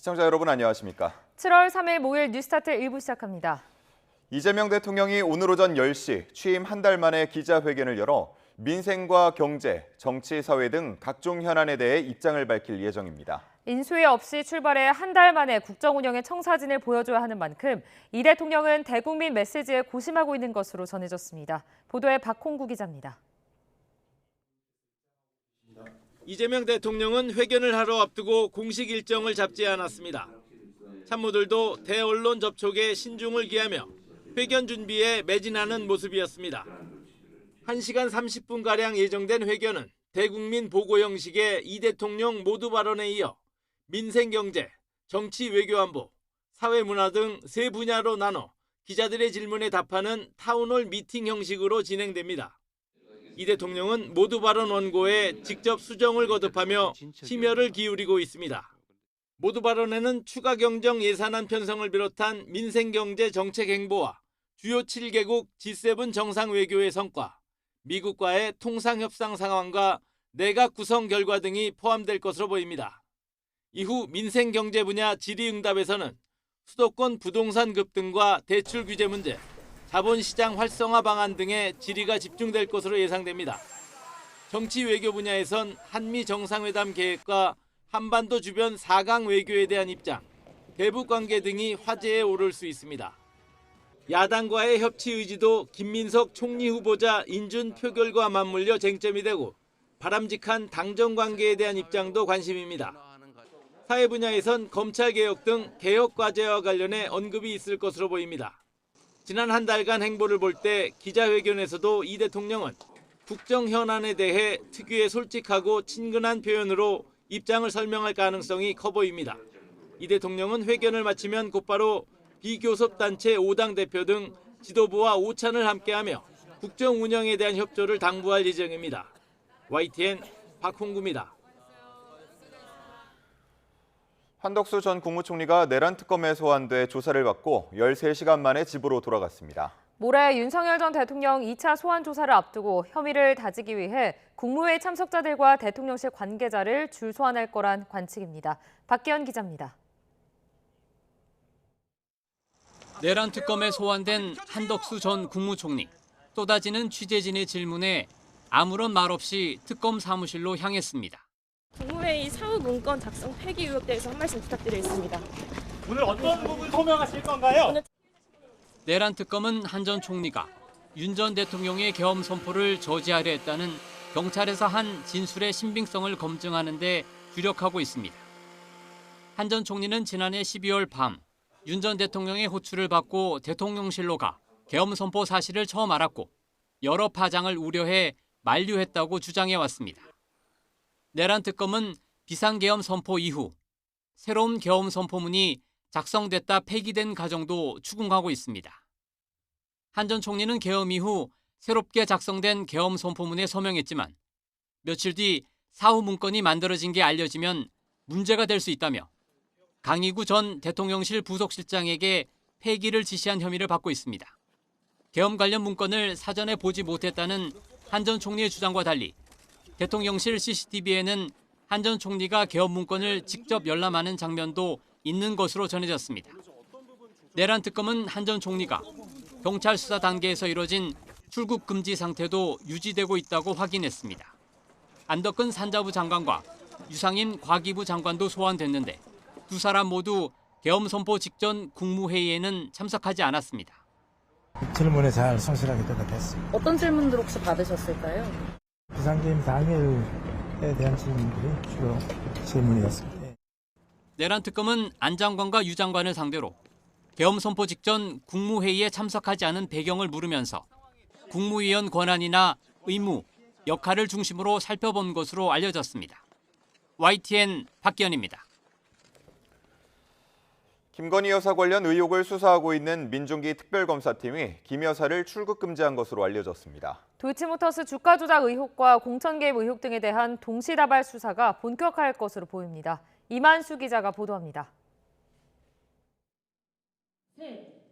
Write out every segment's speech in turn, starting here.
시청자 여러분 안녕하십니까? 7월 3일 목요일 뉴스타트 1부 시작합니다. 이재명 대통령이 오늘 오전 10시 취임 한 달 만에 기자회견을 열어 민생과 경제, 정치, 사회 등 각종 현안에 대해 입장을 밝힐 예정입니다. 인수위 없이 출발해 한 달 만에 국정 운영의 청사진을 보여줘야 하는 만큼 이 대통령은 대국민 메시지에 고심하고 있는 것으로 전해졌습니다. 보도에 박홍구 기자입니다. 이재명 대통령은 회견을 하러 앞두고 공식 일정을 잡지 않았습니다. 참모들도 대언론 접촉에 신중을 기하며 회견 준비에 매진하는 모습이었습니다. 1시간 30분가량 예정된 회견은 대국민 보고 형식의 이 대통령 모두 발언에 이어 민생 경제, 정치 외교 안보, 사회 문화 등 세 분야로 나눠 기자들의 질문에 답하는 타운홀 미팅 형식으로 진행됩니다. 이 대통령은 모두 발언 원고에 직접 수정을 거듭하며 심혈을 기울이고 있습니다. 모두 발언에는 추가 경정 예산안 편성을 비롯한 민생 경제 정책 행보와 주요 7개국 G7 정상 외교의 성과, 미국과의 통상 협상 상황과 내각 구성 결과 등이 포함될 것으로 보입니다. 이후 민생 경제 분야 질의응답에서는 수도권 부동산 급등과 대출 규제 문제, 자본시장 활성화 방안 등의 질의가 집중될 것으로 예상됩니다. 정치 외교 분야에선 한미 정상회담 계획과 한반도 주변 4강 외교에 대한 입장, 대북 관계 등이 화제에 오를 수 있습니다. 야당과의 협치 의지도 김민석 총리 후보자 인준 표결과 맞물려 쟁점이 되고 바람직한 당정 관계에 대한 입장도 관심입니다. 사회 분야에선 검찰 개혁 등 개혁 과제와 관련해 언급이 있을 것으로 보입니다. 지난 한 달간 행보를 볼 때 기자회견에서도 이 대통령은 국정 현안에 대해 특유의 솔직하고 친근한 표현으로 입장을 설명할 가능성이 커 보입니다. 이 대통령은 회견을 마치면 곧바로 비교섭단체 5당 대표 등 지도부와 오찬을 함께하며 국정 운영에 대한 협조를 당부할 예정입니다. YTN 박홍구입니다. 한덕수 전 국무총리가 내란 특검에 소환돼 조사를 받고 13시간 만에 집으로 돌아갔습니다. 모레 윤석열 전 대통령 2차 소환 조사를 앞두고 혐의를 다지기 위해 국무회의 참석자들과 대통령실 관계자를 줄 소환할 거란 관측입니다. 박기현 기자입니다. 내란 특검에 소환된 한덕수 전 국무총리. 쏟아지는 취재진의 질문에 아무런 말 없이 특검 사무실로 향했습니다. 국무회의 사후 문건 작성 폐기 의혹에 대해서 한 말씀 부탁드리겠습니다. 오늘 어떤 부분 소명하실 건가요? 내란 특검은 한 전 총리가 윤 전 대통령의 계엄 선포를 저지하려 했다는 경찰에서 한 진술의 신빙성을 검증하는 데 주력하고 있습니다. 한 전 총리는 지난해 12월 밤 윤 전 대통령의 호출을 받고 대통령실로 가 계엄 선포 사실을 처음 알았고 여러 파장을 우려해 만류했다고 주장해 왔습니다. 내란 특검은 비상계엄 선포 이후 새로운 계엄 선포문이 작성됐다 폐기된 가정도 추궁하고 있습니다. 한 전 총리는 계엄 이후 새롭게 작성된 계엄 선포문에 서명했지만 며칠 뒤 사후 문건이 만들어진 게 알려지면 문제가 될 수 있다며 강희구 전 대통령실 부속실장에게 폐기를 지시한 혐의를 받고 있습니다. 계엄 관련 문건을 사전에 보지 못했다는 한 전 총리의 주장과 달리 대통령실 CCTV에는 한 전 총리가 계엄 문건을 직접 열람하는 장면도 있는 것으로 전해졌습니다. 내란 특검은 한 전 총리가 경찰 수사 단계에서 이뤄진 출국 금지 상태도 유지되고 있다고 확인했습니다. 안덕근 산자부 장관과 유상임 과기부 장관도 소환됐는데 두 사람 모두 계엄 선포 직전 국무회의에는 참석하지 않았습니다. 질문에 잘 성실하게 대답했습니다. 어떤 질문들 혹시 받으셨을까요? 비상계엄 당일에 대한 질문들이 주로 질문이었습니다. 내란 특검은 안 장관과 유 장관을 상대로 계엄 선포 직전 국무회의에 참석하지 않은 배경을 물으면서 국무위원 권한이나 의무, 역할을 중심으로 살펴본 것으로 알려졌습니다. YTN 박기현입니다. 김건희 여사 관련 의혹을 수사하고 있는 민중기 특별검사팀이 김 여사를 출국 금지한 것으로 알려졌습니다. 도이치모터스 주가 조작 의혹과 공천 개입 의혹 등에 대한 동시다발 수사가 본격화할 것으로 보입니다. 이만수 기자가 보도합니다.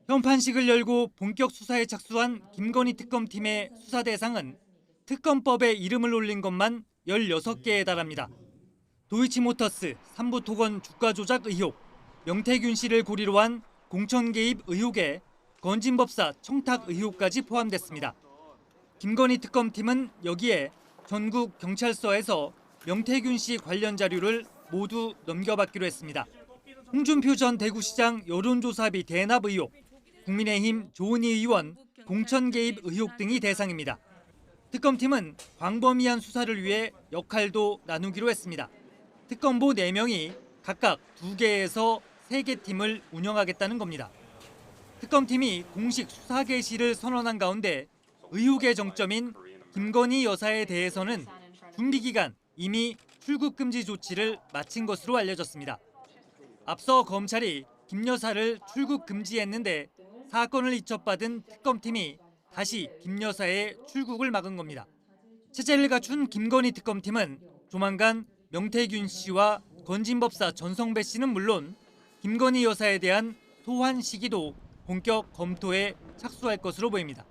현판식을 열고 본격 수사에 착수한 김건희 특검팀의 수사 대상은 특검법에 이름을 올린 것만 16개에 달합니다. 도이치모터스 삼부토건 주가 조작 의혹, 명태균 씨를 고리로 한 공천 개입 의혹에 건진법사 청탁 의혹까지 포함됐습니다. 김건희 특검팀은 여기에 전국 경찰서에서 명태균 씨 관련 자료를 모두 넘겨받기로 했습니다. 홍준표 전 대구시장 여론조사비 대납 의혹, 국민의힘 조은희 의원 공천 개입 의혹 등이 대상입니다. 특검팀은 광범위한 수사를 위해 역할도 나누기로 했습니다. 특검보 4명이 각각 2개에서 3개 팀을 운영하겠다는 겁니다. 특검팀이 공식 수사 개시를 선언한 가운데 의혹의 정점인 김건희 여사에 대해서는 준비 기간 이미 출국 금지 조치를 마친 것으로 알려졌습니다. 앞서 검찰이 김 여사를 출국 금지했는데 사건을 이첩받은 특검팀이 다시 김 여사의 출국을 막은 겁니다. 체제를 갖춘 김건희 특검팀은 조만간 명태균 씨와 건진법사 전성배 씨는 물론 김건희 여사에 대한 소환 시기도 본격 검토에 착수할 것으로 보입니다.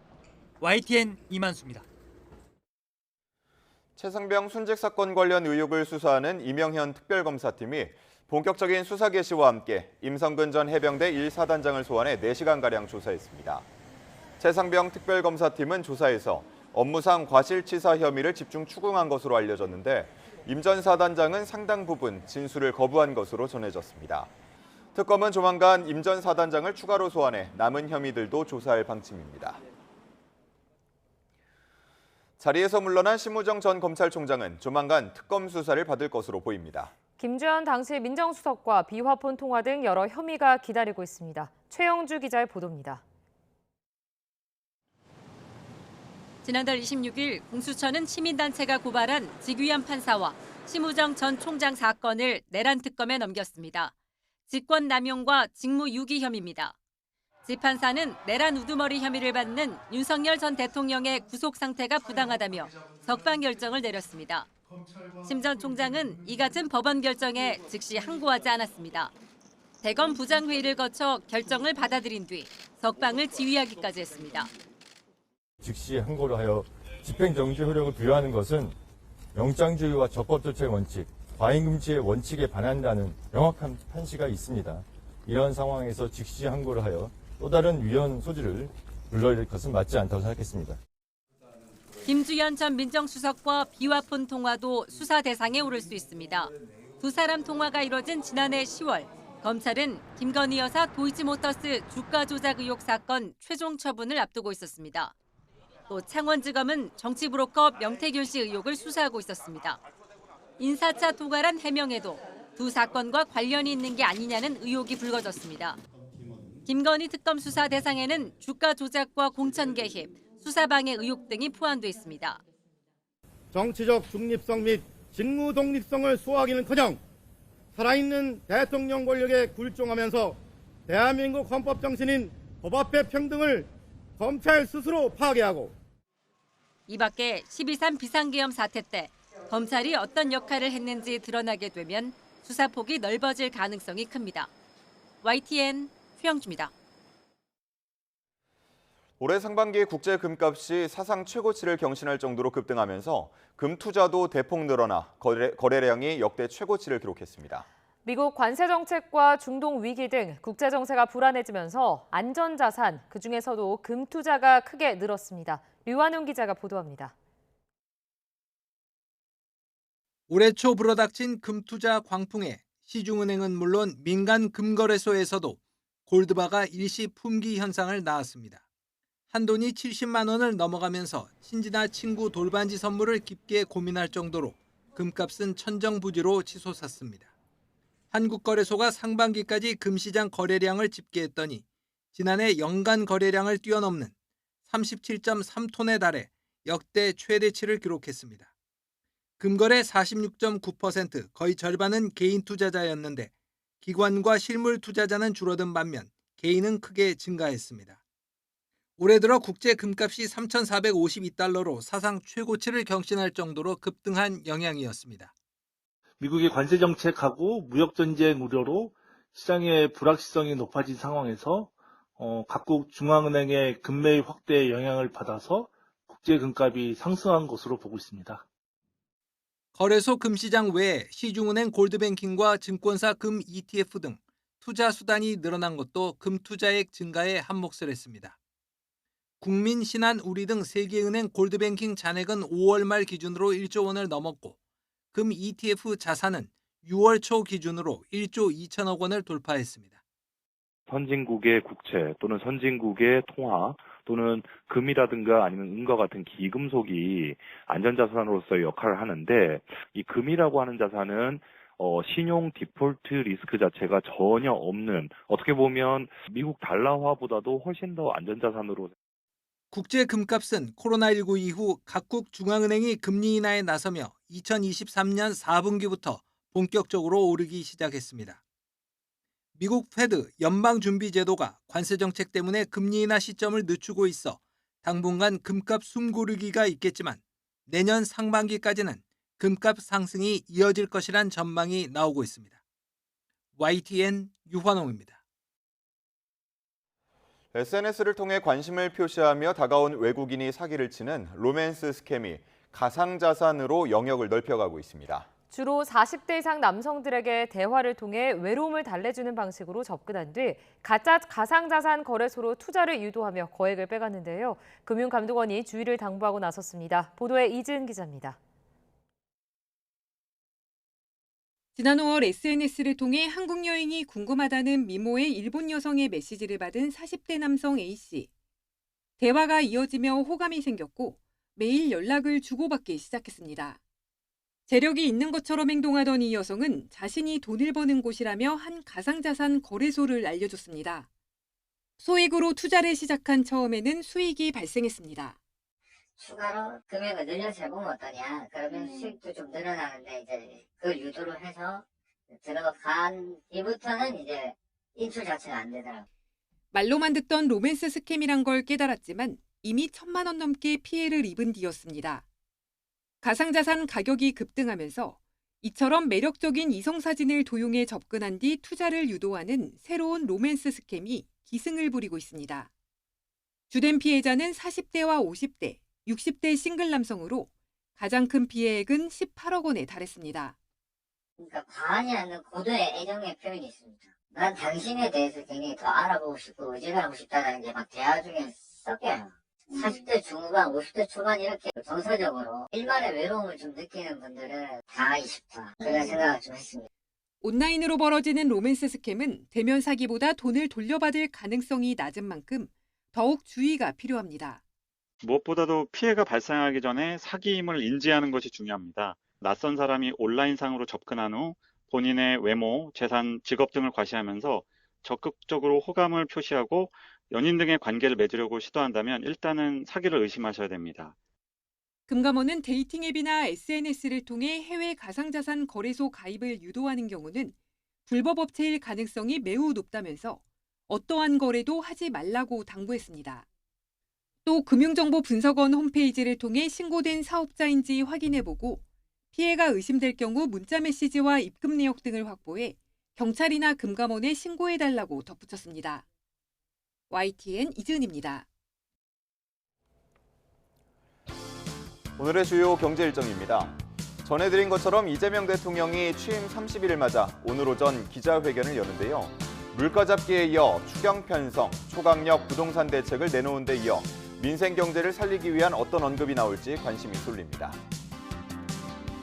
YTN 이만수입니다. 최상병 순직 사건 관련 의혹을 수사하는 이명현 특별검사팀이 본격적인 수사 개시와 함께 임성근 전 해병대 1사단장을 소환해 4시간가량 조사했습니다. 최상병 특별검사팀은 조사에서 업무상 과실치사 혐의를 집중 추궁한 것으로 알려졌는데 임 전 사단장은 상당 부분 진술을 거부한 것으로 전해졌습니다. 특검은 조만간 임 전 사단장을 추가로 소환해 남은 혐의들도 조사할 방침입니다. 자리에서 물러난 심우정 전 검찰총장은 조만간 특검 수사를 받을 것으로 보입니다. 김주현 당시 민정수석과 비화폰 통화 등 여러 혐의가 기다리고 있습니다. 최영주 기자의 보도입니다. 지난달 26일 공수처는 시민단체가 고발한 직위안 판사와 심우정 전 총장 사건을 내란 특검에 넘겼습니다. 직권남용과 직무유기 혐의입니다. 지 판사는 내란 우두머리 혐의를 받는 윤석열 전 대통령의 구속 상태가 부당하다며 석방 결정을 내렸습니다. 심 전 총장은 이 같은 법원 결정에 즉시 항고하지 않았습니다. 대검 부장회의를 거쳐 결정을 받아들인 뒤 석방을 지휘하기까지 했습니다. 즉시 항고를 하여 집행정지 효력을 부여하는 것은 영장주의와 적법조치의 원칙, 과잉금지의 원칙에 반한다는 명확한 판시가 있습니다. 이런 상황에서 즉시 항고를 하여 또 다른 위헌 소지를 불러일으킬 것은 맞지 않다고 생각했습니다. 김주현 전 민정수석과 비화폰 통화도 수사 대상에 오를 수 있습니다. 두 사람 통화가 이뤄진 지난해 10월, 검찰은 김건희 여사 도이치모터스 주가 조작 의혹 사건 최종 처분을 앞두고 있었습니다. 또 창원지검은 정치 브로커 명태균 씨 의혹을 수사하고 있었습니다. 인사차 도갈한 해명에도 두 사건과 관련이 있는 게 아니냐는 의혹이 불거졌습니다. 김건희 특검 수사 대상에는 주가 조작과 공천 개입, 수사방해 의혹 등이 포함돼 있습니다. 정치적 중립성 및 직무 독립성을 수호하기는커녕 살아있는 대통령 권력에 굴종하면서 대한민국 헌법 정신인 법 앞의 평등을 검찰 스스로 파괴하고 이 밖에 12.3 비상계엄 사태 때 검찰이 어떤 역할을 했는지 드러나게 되면 수사폭이 넓어질 가능성이 큽니다. YTN 최영주입니다. 올해 상반기 국제 금값이 사상 최고치를 경신할 정도로 급등하면서 금 투자도 대폭 늘어나 거래량이 역대 최고치를 기록했습니다. 미국 관세 정책과 중동 위기 등 국제 정세가 불안해지면서 안전자산, 그중에서도 금 투자가 크게 늘었습니다. 류완웅 기자가 보도합니다. 올해 초 불어닥친 금 투자 광풍에 시중은행은 물론 민간 금거래소에서도 골드바가 일시 품귀 현상을 낳았습니다. 한돈이 70만 원을 넘어가면서 신지나 친구 돌반지 선물을 깊게 고민할 정도로 금값은 천정부지로 치솟았습니다. 한국거래소가 상반기까지 금시장 거래량을 집계했더니 지난해 연간 거래량을 뛰어넘는 37.3톤에 달해 역대 최대치를 기록했습니다. 금거래 46.9%, 거의 절반은 개인 투자자였는데 기관과 실물 투자자는 줄어든 반면 개인은 크게 증가했습니다. 올해 들어 국제 금값이 3,452달러로 사상 최고치를 경신할 정도로 급등한 영향이었습니다. 미국의 관세 정책하고 무역 전쟁 우려로 시장의 불확실성이 높아진 상황에서 각국 중앙은행의 금매입 확대에 영향을 받아서 국제 금값이 상승한 것으로 보고 있습니다. 거래소 금시장 외에 시중은행 골드뱅킹과 증권사 금 ETF 등 투자 수단이 늘어난 것도 금투자액 증가에 한몫을 했습니다. 국민, 신한, 우리 등 세계은행 골드뱅킹 잔액은 5월 말 기준으로 1조 원을 넘었고 금 ETF 자산은 6월 초 기준으로 1조 2천억 원을 돌파했습니다. 선진국의 국채 또는 선진국의 통화 또는 금이라든가 아니면 은과 같은 기금속이 안전자산으로서의 역할을 하는데 이 금이라고 하는 자산은 신용 디폴트 리스크 자체가 전혀 없는 어떻게 보면 미국 달러화보다도 훨씬 더 안전자산으로 국제 금값은 코로나19 이후 각국 중앙은행이 금리 인하에 나서며 2023년 4분기부터 본격적으로 오르기 시작했습니다. 미국 페드 연방준비제도가 관세 정책 때문에 금리 인하 시점을 늦추고 있어 당분간 금값 숨고르기가 있겠지만 내년 상반기까지는 금값 상승이 이어질 것이란 전망이 나오고 있습니다. YTN 유환홍입니다. SNS를 통해 관심을 표시하며 다가온 외국인이 사기를 치는 로맨스 스캠이 가상자산으로 영역을 넓혀가고 있습니다. 주로 40대 이상 남성들에게 대화를 통해 외로움을 달래주는 방식으로 접근한 뒤 가짜 가상자산 거래소로 투자를 유도하며 거액을 빼갔는데요. 금융감독원이 주의를 당부하고 나섰습니다. 보도에 이지은 기자입니다. 지난 5월 SNS를 통해 한국 여행이 궁금하다는 미모의 일본 여성의 메시지를 받은 40대 남성 A씨. 대화가 이어지며 호감이 생겼고 매일 연락을 주고받기 시작했습니다. 재력이 있는 것처럼 행동하던 이 여성은 자신이 돈을 버는 곳이라며 한 가상자산 거래소를 알려줬습니다. 소액으로 투자를 시작한 처음에는 수익이 발생했습니다. 추가로 금액을 늘려서 해보면 어떠냐. 그러면 수익도 좀 늘어나는데 이제 그걸 유도로 해서 들어간 뒤부터는 이제 인출 자체가 안 되더라고요. 말로만 듣던 로맨스 스캠이란 걸 깨달았지만 이미 1,000만 원 넘게 피해를 입은 뒤였습니다. 가상자산 가격이 급등하면서 이처럼 매력적인 이성사진을 도용해 접근한 뒤 투자를 유도하는 새로운 로맨스 스캠이 기승을 부리고 있습니다. 주된 피해자는 40대와 50대, 60대 싱글 남성으로 가장 큰 피해액은 18억 원에 달했습니다. 그러니까 과하지 않는 고도의 애정의 표현이 있습니다. 난 당신에 대해서 굉장히 더 알아보고 싶고 의지하고 싶다는 게 막 대화 중에 섞여요. 40대 중후반, 50대 초반 이렇게 정서적으로 일말의 외로움을 좀 느끼는 분들은 당하기 쉽다. 그런 생각을 좀 했습니다. 온라인으로 벌어지는 로맨스 스캠은 대면 사기보다 돈을 돌려받을 가능성이 낮은 만큼 더욱 주의가 필요합니다. 무엇보다도 피해가 발생하기 전에 사기임을 인지하는 것이 중요합니다. 낯선 사람이 온라인상으로 접근한 후 본인의 외모, 재산, 직업 등을 과시하면서 적극적으로 호감을 표시하고 연인 등의 관계를 맺으려고 시도한다면 일단은 사기를 의심하셔야 됩니다. 금감원은 데이팅 앱이나 SNS를 통해 해외 가상자산 거래소 가입을 유도하는 경우는 불법 업체일 가능성이 매우 높다면서 어떠한 거래도 하지 말라고 당부했습니다. 또 금융정보분석원 홈페이지를 통해 신고된 사업자인지 확인해보고 피해가 의심될 경우 문자메시지와 입금 내역 등을 확보해 경찰이나 금감원에 신고해달라고 덧붙였습니다. YTN 이지은입니다. 오늘의 주요 경제 일정입니다. 전해드린 것처럼 이재명 대통령이 취임 30일을 맞아 오늘 오전 기자회견을 여는데요. 물가 잡기에 이어 추경 편성, 초강력 부동산 대책을 내놓은 데 이어 민생 경제를 살리기 위한 어떤 언급이 나올지 관심이 쏠립니다.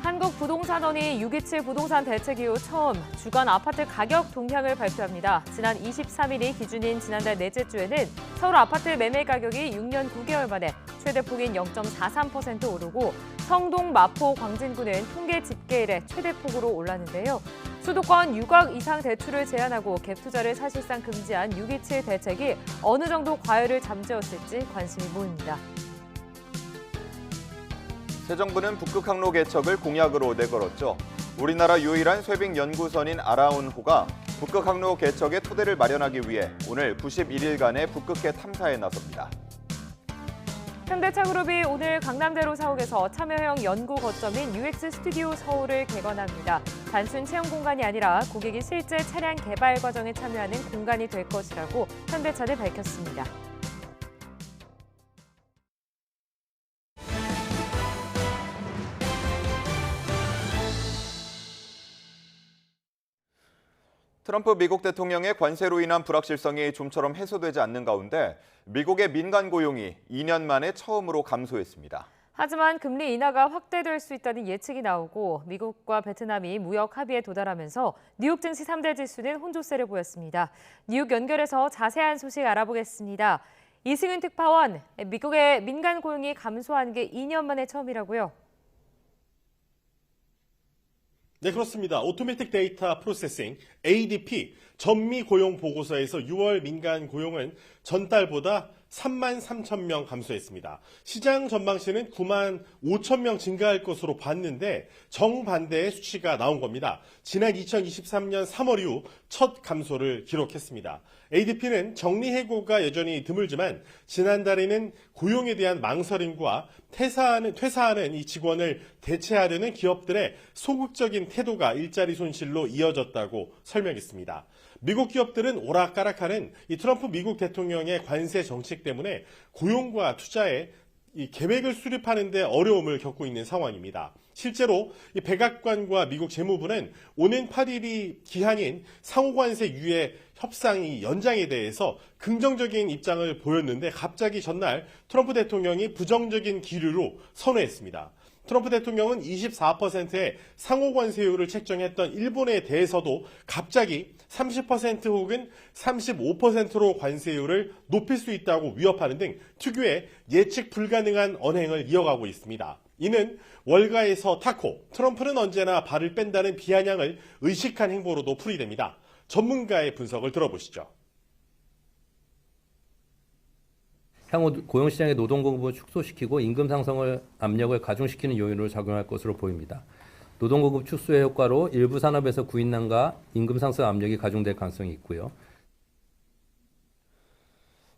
한국부동산원이 6.27 부동산 대책 이후 처음 주간 아파트 가격 동향을 발표합니다. 지난 23일이 기준인 지난달 넷째 주에는 서울 아파트 매매 가격이 6년 9개월 만에 최대폭인 0.43% 오르고 성동, 마포, 광진구는 통계 집계 이래 최대폭으로 올랐는데요. 수도권 6억 이상 대출을 제한하고 갭 투자를 사실상 금지한 6.27 대책이 어느 정도 과열을 잠재웠을지 관심이 모입니다. 새 정부는 북극 항로 개척을 공약으로 내걸었죠. 우리나라 유일한 쇠빙 연구선인 아라운호가 북극 항로 개척의 토대를 마련하기 위해 오늘 91일간의 북극해 탐사에 나섭니다. 현대차그룹이 오늘 강남대로 사옥에서 참여형 연구 거점인 UX 스튜디오 서울을 개관합니다. 단순 체험 공간이 아니라 고객이 실제 차량 개발 과정에 참여하는 공간이 될 것이라고 현대차는 밝혔습니다. 트럼프 미국 대통령의 관세로 인한 불확실성이 좀처럼 해소되지 않는 가운데 미국의 민간 고용이 2년 만에 처음으로 감소했습니다. 하지만 금리 인하가 확대될 수 있다는 예측이 나오고 미국과 베트남이 무역 합의에 도달하면서 뉴욕 증시 3대 지수는 혼조세를 보였습니다. 뉴욕 연결해서 자세한 소식 알아보겠습니다. 이승윤 특파원, 미국의 민간 고용이 감소한 게 2년 만에 처음이라고요? 네, 그렇습니다. 오토매틱 데이터 프로세싱 ADP 전미 고용 보고서에서 6월 민간 고용은 전달보다 3만 3천 명 감소했습니다. 시장 전망치는 9만 5천 명 증가할 것으로 봤는데 정반대의 수치가 나온 겁니다. 지난 2023년 3월 이후 첫 감소를 기록했습니다. ADP는 정리해고가 여전히 드물지만 지난달에는 고용에 대한 망설임과 퇴사하는 이 직원을 대체하려는 기업들의 소극적인 태도가 일자리 손실로 이어졌다고 설명했습니다. 미국 기업들은 오락가락하는 이 트럼프 미국 대통령의 관세 정책 때문에 고용과 투자에 이 계획을 수립하는 데 어려움을 겪고 있는 상황입니다. 실제로 이 백악관과 미국 재무부는 오는 8일이 기한인 상호관세 유예 협상이 연장에 대해서 긍정적인 입장을 보였는데 갑자기 전날 트럼프 대통령이 부정적인 기류로 선회했습니다. 트럼프 대통령은 24%의 상호관세율을 책정했던 일본에 대해서도 갑자기 30% 혹은 35%로 관세율을 높일 수 있다고 위협하는 등 특유의 예측 불가능한 언행을 이어가고 있습니다. 이는 월가에서 타코, 트럼프는 언제나 발을 뺀다는 비아냥을 의식한 행보로도 풀이됩니다. 전문가의 분석을 들어보시죠. 향후 고용시장의 노동 공급을 축소시키고 임금 상승을 압력을 가중시키는 요인으로 작용할 것으로 보입니다. 노동 공급 축소의 효과로 일부 산업에서 구인난과 임금 상승 압력이 가중될 가능성이 있고요.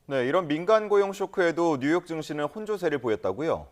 네, 이런 민간 고용 쇼크에도 뉴욕 증시는 혼조세를 보였다고요?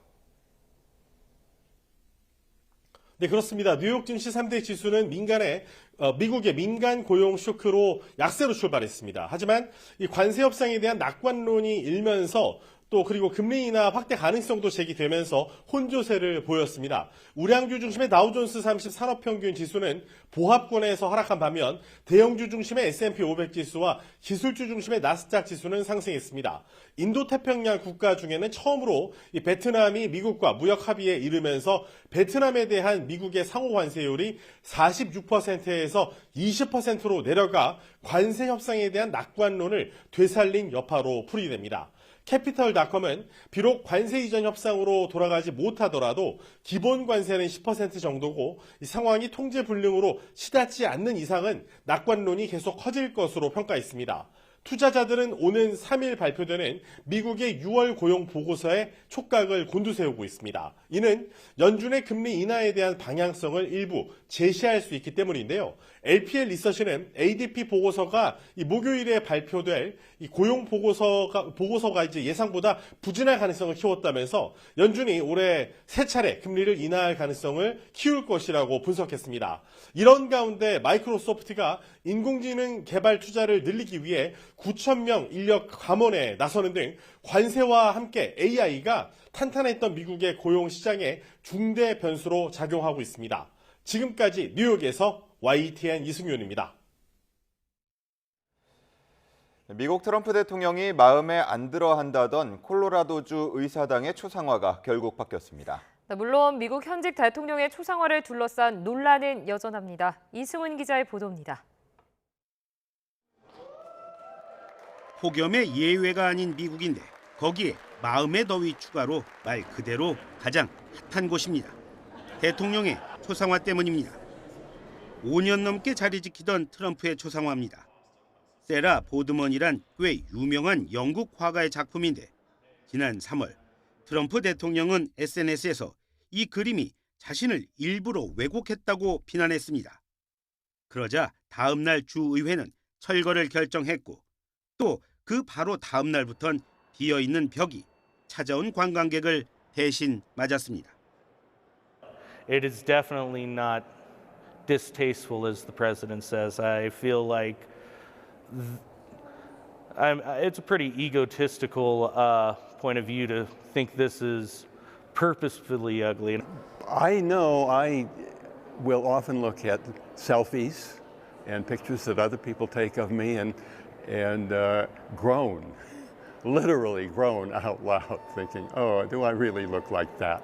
네, 그렇습니다. 뉴욕 증시 3대 지수는 미국의 민간 고용 쇼크로 약세로 출발했습니다. 하지만 이 관세 협상에 대한 낙관론이 일면서 또 그리고 금리 인하 확대 가능성도 제기되면서 혼조세를 보였습니다. 우량주 중심의 다우존스 30 산업평균 지수는 보합권에서 하락한 반면 대형주 중심의 S&P 500 지수와 기술주 중심의 나스닥 지수는 상승했습니다. 인도태평양 국가 중에는 처음으로 이 베트남이 미국과 무역 합의에 이르면서 베트남에 대한 미국의 상호 관세율이 46%에서 20%로 내려가 관세 협상에 대한 낙관론을 되살린 여파로 풀이됩니다. 캐피털닷컴은 비록 관세 이전 협상으로 돌아가지 못하더라도 기본 관세는 10% 정도고 이 상황이 통제 불능으로 치닫지 않는 이상은 낙관론이 계속 커질 것으로 평가했습니다. 투자자들은 오는 3일 발표되는 미국의 6월 고용 보고서에 촉각을 곤두세우고 있습니다. 이는 연준의 금리 인하에 대한 방향성을 일부 제시할 수 있기 때문인데요. LPL 리서치는 ADP 보고서가 이 목요일에 발표될 이 고용 보고서가 이제 예상보다 부진할 가능성을 키웠다면서 연준이 올해 3차례 금리를 인하할 가능성을 키울 것이라고 분석했습니다. 이런 가운데 마이크로소프트가 인공지능 개발 투자를 늘리기 위해 9,000명 인력 감원에 나서는 등 관세와 함께 AI가 탄탄했던 미국의 고용 시장에 중대 변수로 작용하고 있습니다. 지금까지 뉴욕에서 YTN 이승윤입니다. 미국 트럼프 대통령이 마음에 안 들어 한다던 콜로라도주 의사당의 초상화가 결국 바뀌었습니다. 물론 미국 현직 대통령의 초상화를 둘러싼 논란은 여전합니다. 이승훈 기자의 보도입니다. 폭염의 예외가 아닌 미국인데 거기에 마음의 더위 추가로 말 그대로 가장 핫한 곳입니다. 대통령의 초상화 때문입니다. 5년 넘게 자리 지키던 트럼프의 초상화입니다. 세라 보드먼이란 꽤 유명한 영국 화가의 작품인데 지난 3월 트럼프 대통령은 SNS에서 이 그림이 자신을 일부러 왜곡했다고 비난했습니다. 그러자 다음 날 주의회는 철거를 결정했고 또 그 바로 다음 날부턴 비어있는 벽이 찾아온 관광객을 대신 맞았습니다. It is definitely not distasteful as the president says. I feel like it's a pretty egotistical point of view to think this is purposefully ugly. I know I will often look at selfies and pictures that other people take of me and groan, literally groan out loud, thinking, oh, do I really look like that?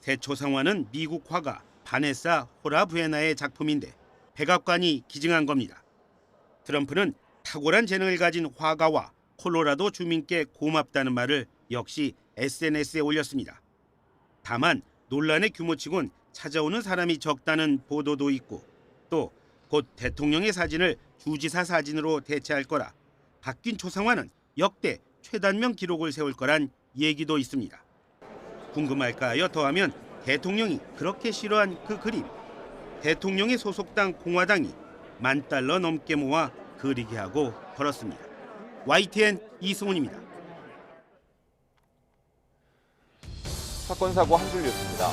새 초상화는 미국 화가 바네사 호라부에나의 작품인데 백악관이 기증한 겁니다. 트럼프는 탁월한 재능을 가진 화가와 콜로라도 주민께 고맙다는 말을 역시 SNS에 올렸습니다. 다만 논란의 규모치곤 찾아오는 사람이 적다는 보도도 있고 또 곧 대통령의 사진을 주지사 사진으로 대체할 거라 바뀐 초상화는 역대 최단명 기록을 세울 거란 얘기도 있습니다. 궁금할까 하여 더하면 대통령이 그렇게 싫어한 그 그림, 대통령의 소속당 공화당이 $10,000 넘게 모아 그리게 하고 걸었습니다. YTN 이승훈입니다. 사건 사고 한 줄 뉴스입니다.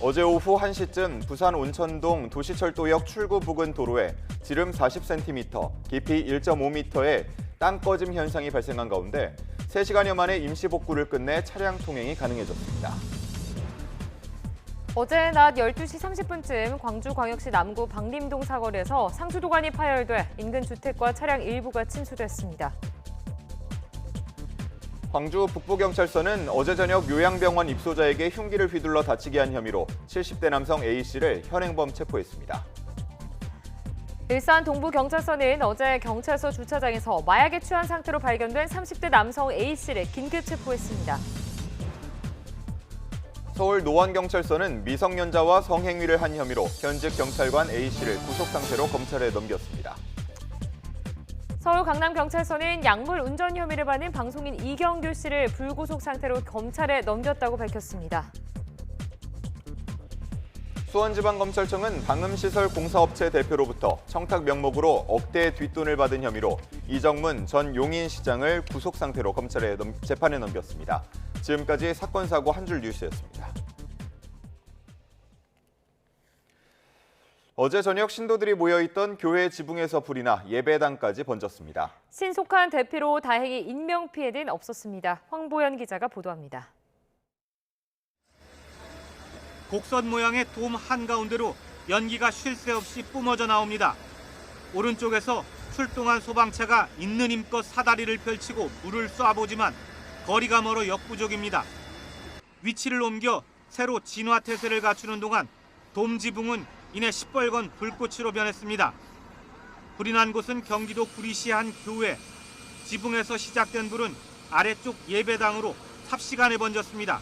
어제 오후 1시쯤 부산 온천동 도시철도역 출구 부근 도로에 지름 40cm, 깊이 1.5m의 땅 꺼짐 현상이 발생한 가운데 3시간여 만에 임시 복구를 끝내 차량 통행이 가능해졌습니다. 어제 낮 12시 30분쯤 광주광역시 남구 방림동 사거리에서 상수도관이 파열돼 인근 주택과 차량 일부가 침수됐습니다. 광주 북부경찰서는 어제 저녁 요양병원 입소자에게 흉기를 휘둘러 다치게 한 혐의로 70대 남성 A씨를 현행범 체포했습니다. 일산 동부경찰서는 어제 경찰서 주차장에서 마약에 취한 상태로 발견된 30대 남성 A씨를 긴급 체포했습니다. 서울 노원경찰서는 미성년자와 성행위를 한 혐의로 현직 경찰관 A씨를 구속 상태로 검찰에 넘겼습니다. 서울 강남경찰서는 약물 운전 혐의를 받는 방송인 이경규 씨를 불구속 상태로 검찰에 넘겼다고 밝혔습니다. 수원지방검찰청은 방음시설 공사업체 대표로부터 청탁 명목으로 억대 뒷돈을 받은 혐의로 이정문 전 용인시장을 구속 상태로 검찰에 재판에 넘겼습니다. 지금까지 사건 사고 한 줄 뉴스였습니다. 어제 저녁 신도들이 모여있던 교회 지붕에서 불이 나 예배당까지 번졌습니다. 신속한 대피로 다행히 인명피해는 없었습니다. 황보연 기자가 보도합니다. 곡선 모양의 돔 한가운데로 연기가 쉴 새 없이 뿜어져 나옵니다. 오른쪽에서 출동한 소방차가 있는 힘껏 사다리를 펼치고 물을 쏴보지만 거리가 멀어 역부족입니다. 위치를 옮겨 새로 진화태세를 갖추는 동안 돔 지붕은 이내 시뻘건 불꽃으로 변했습니다. 불이 난 곳은 경기도 구리시 한 교회. 지붕에서 시작된 불은 아래쪽 예배당으로 삽시간에 번졌습니다.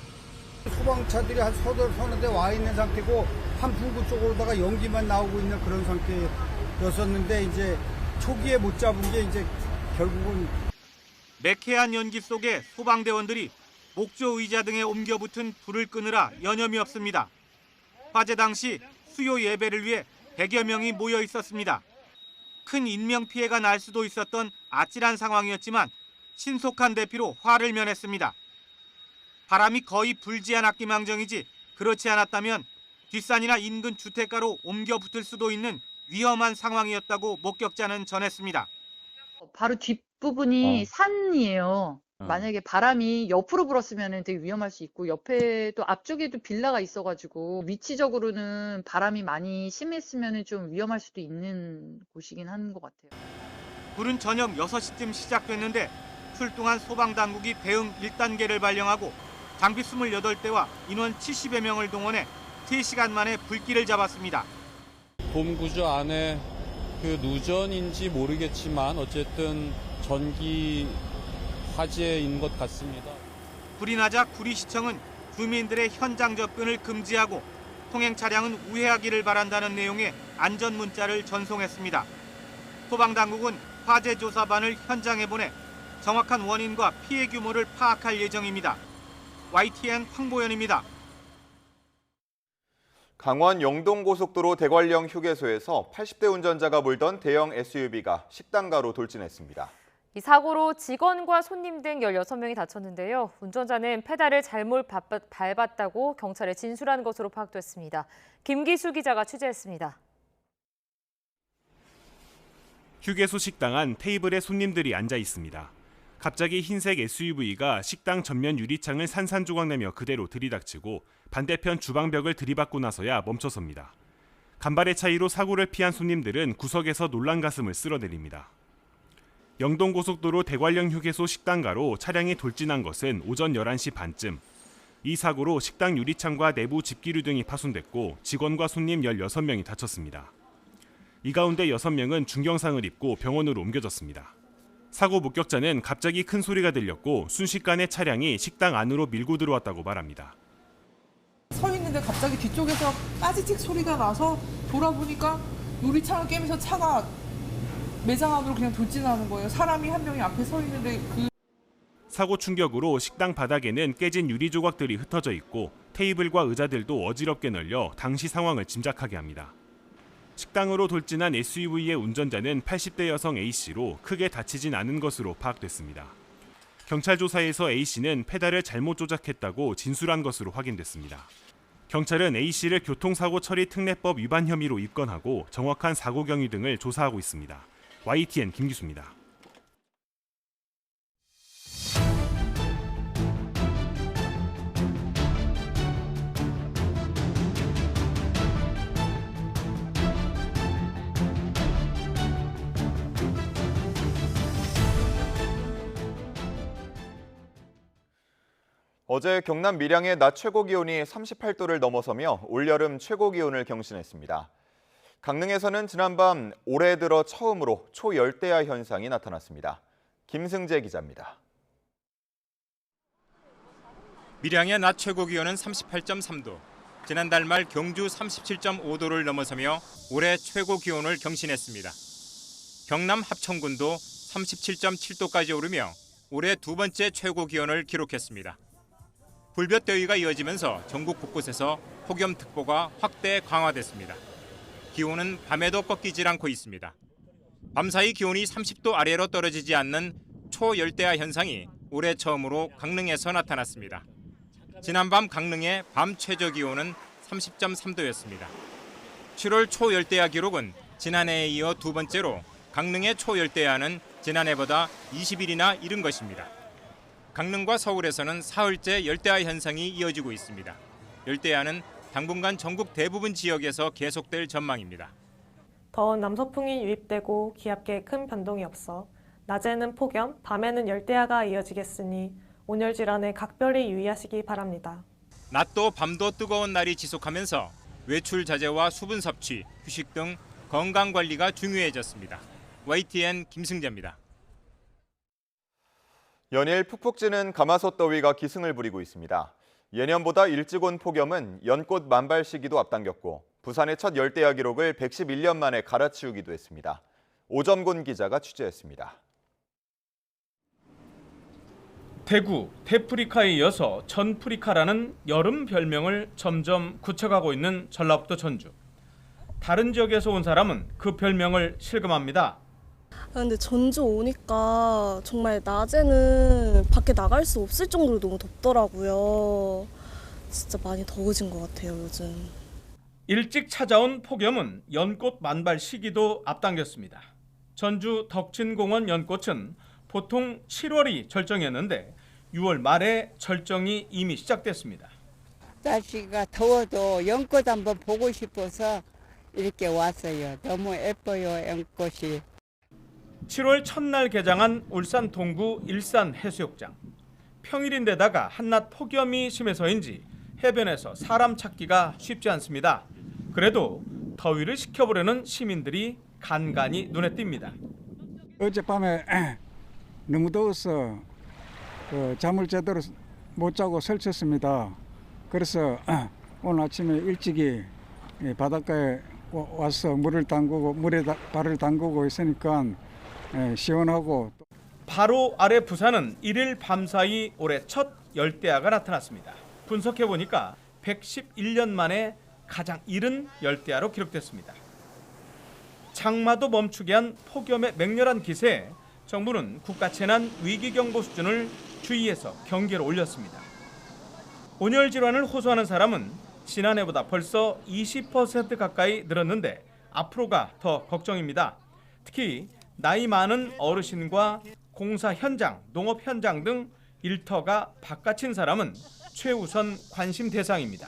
소방차들이 한 서너 대 와 있는 상태고 한 분구 쪽으로다가 연기만 나오고 있는 그런 상태였었는데 이제 초기에 못 잡은 게 이제 결국은 매캐한 연기 속에 소방대원들이 목조 의자 등에 옮겨 붙은 불을 끄느라 여념이 없습니다. 화재 당시 수요 예배를 위해 100여 명이 모여 있었습니다. 큰 인명피해가 날 수도 있었던 아찔한 상황이었지만 신속한 대피로 화를 면했습니다. 바람이 거의 불지 않았기 망정이지 그렇지 않았다면 뒷산이나 인근 주택가로 옮겨 붙을 수도 있는 위험한 상황이었다고 목격자는 전했습니다. 바로 뒷부분이 산이에요. 만약에 바람이 옆으로 불었으면 되게 위험할 수 있고 옆에 또 앞쪽에도 빌라가 있어가지고 위치적으로는 바람이 많이 심했으면 좀 위험할 수도 있는 곳이긴 한 것 같아요. 불은 저녁 6시쯤 시작됐는데 출동한 소방당국이 대응 1단계를 발령하고 장비 28대와 인원 70여 명을 동원해 3시간 만에 불길을 잡았습니다. 돔 구조 안에 그 누전인지 모르겠지만 어쨌든 전기 화재인 것 같습니다. 불이 나자 구리시청은 주민들의 현장 접근을 금지하고 통행 차량은 우회하기를 바란다는 내용의 안전 문자를 전송했습니다. 소방당국은 화재 조사반을 현장에 보내 정확한 원인과 피해 규모를 파악할 예정입니다. YTN 황보연입니다. 강원 영동고속도로 대관령 휴게소에서 80대 운전자가 몰던 대형 SUV가 식당가로 돌진했습니다. 이 사고로 직원과 손님 등 16명이 다쳤는데요. 운전자는 페달을 잘못 밟았다고 경찰에 진술한 것으로 파악됐습니다. 김기수 기자가 취재했습니다. 휴게소 식당 안 테이블에 손님들이 앉아 있습니다. 갑자기 흰색 SUV가 식당 전면 유리창을 산산조각내며 그대로 들이닥치고 반대편 주방벽을 들이받고 나서야 멈춰섭니다. 간발의 차이로 사고를 피한 손님들은 구석에서 놀란 가슴을 쓸어내립니다. 영동고속도로 대관령 휴게소 식당가로 차량이 돌진한 것은 오전 11시 반쯤. 이 사고로 식당 유리창과 내부 집기류 등이 파손됐고 직원과 손님 16명이 다쳤습니다. 이 가운데 6명은 중경상을 입고 병원으로 옮겨졌습니다. 사고 목격자는 갑자기 큰 소리가 들렸고 순식간에 차량이 식당 안으로 밀고 들어왔다고 말합니다. 서 있는데 갑자기 뒤쪽에서 빠지직 소리가 나서 돌아보니까 유리창을 깨면서 차가 매장 안으로 그냥 돌진하는 거예요. 사람이 한 명이 앞에 서 있는데 사고 충격으로 식당 바닥에는 깨진 유리 조각들이 흩어져 있고 테이블과 의자들도 어지럽게 널려 당시 상황을 짐작하게 합니다. 식당으로 돌진한 SUV의 운전자는 80대 여성 A씨로 크게 다치진 않은 것으로 파악됐습니다. 경찰 조사에서 A씨는 페달을 잘못 조작했다고 진술한 것으로 확인됐습니다. 경찰은 A씨를 교통사고 처리 특례법 위반 혐의로 입건하고 정확한 사고 경위 등을 조사하고 있습니다. YTN 김기수입니다. 어제 경남 밀양의 낮 최고 기온이 38도를 넘어서며 올여름 최고 기온을 경신했습니다. 강릉에서는 지난밤 올해 들어 처음으로 초열대야 현상이 나타났습니다. 김승재 기자입니다. 밀양의 낮 최고 기온은 38.3도, 지난달 말 경주 37.5도를 넘어서며 올해 최고 기온을 경신했습니다. 경남 합천군도 37.7도까지 오르며 올해 두 번째 최고 기온을 기록했습니다. 불볕더위가 이어지면서 전국 곳곳에서 폭염특보가 확대 강화됐습니다. 기온은 밤에도 꺾이질 않고 있습니다. 밤사이 기온이 30도 아래로 떨어지지 않는 초열대야 현상이 올해 처음으로 강릉에서 나타났습니다. 지난밤 강릉의 밤 최저 기온은 30.3도였습니다. 7월 초열대야 기록은 지난해에 이어 두 번째로 강릉의 초열대야는 지난해보다 20일이나 이른 것입니다. 강릉과 서울에서는 사흘째 열대야 현상이 이어지고 있습니다. 열대야는 당분간 전국 대부분 지역에서 계속될 전망입니다. 더운 남서풍이 유입되고 기압계에 큰 변동이 없어 낮에는 폭염, 밤에는 열대야가 이어지겠으니 온열 질환에 각별히 유의하시기 바랍니다. 낮도 밤도 뜨거운 날이 지속하면서 외출 자제와 수분 섭취, 휴식 등 건강 관리가 중요해졌습니다. YTN 김승재입니다. 연일 푹푹 찌는 가마솥 더위가 기승을 부리고 있습니다. 예년보다 일찍 온 폭염은 연꽃 만발 시기도 앞당겼고 부산의 첫 열대야 기록을 111년 만에 갈아치우기도 했습니다. 오점곤 기자가 취재했습니다. 대구 대프리카에 이어서 전프리카라는 여름 별명을 점점 굳혀가고 있는 전라북도 전주. 다른 지역에서 온 사람은 그 별명을 실감합니다. 근데 전주 오니까 정말 낮에는 밖에 나갈 수 없을 정도로 너무 덥더라고요. 진짜 많이 더워진 것 같아요, 요즘. 일찍 찾아온 폭염은 연꽃 만발 시기도 앞당겼습니다. 전주 덕진공원 연꽃은 보통 7월이 절정이었는데 6월 말에 절정이 이미 시작됐습니다. 날씨가 더워도 연꽃 한번 보고 싶어서 이렇게 왔어요. 너무 예뻐요, 연꽃이. 7월 첫날 개장한 울산 동구 일산해수욕장. 평일인데다가 한낮 폭염이 심해서인지 해변에서 사람 찾기가 쉽지 않습니다. 그래도 더위를 식혀보려는 시민들이 간간히 눈에 띕니다. 어젯밤에 너무 더워서 잠을 제대로 못 자고 설쳤습니다. 그래서 오늘 아침에 일찍이 바닷가에 와서 물에 발을 담그고 있으니까 시원하고. 바로 아래 부산은 1일 밤사이 올해 첫 열대야가 나타났습니다. 분석해보니까 111년 만에 가장 이른 열대야로 기록됐습니다. 장마도 멈추게 한 폭염의 맹렬한 기세에 정부는 국가재난 위기경보 수준을 주의해서 경계로 올렸습니다. 온열 질환을 호소하는 사람은 지난해보다 벌써 20% 가까이 늘었는데 앞으로가 더 걱정입니다. 특히 나이 많은 어르신과 공사 현장, 농업 현장 등 일터가 바깥인 사람은 최우선 관심 대상입니다.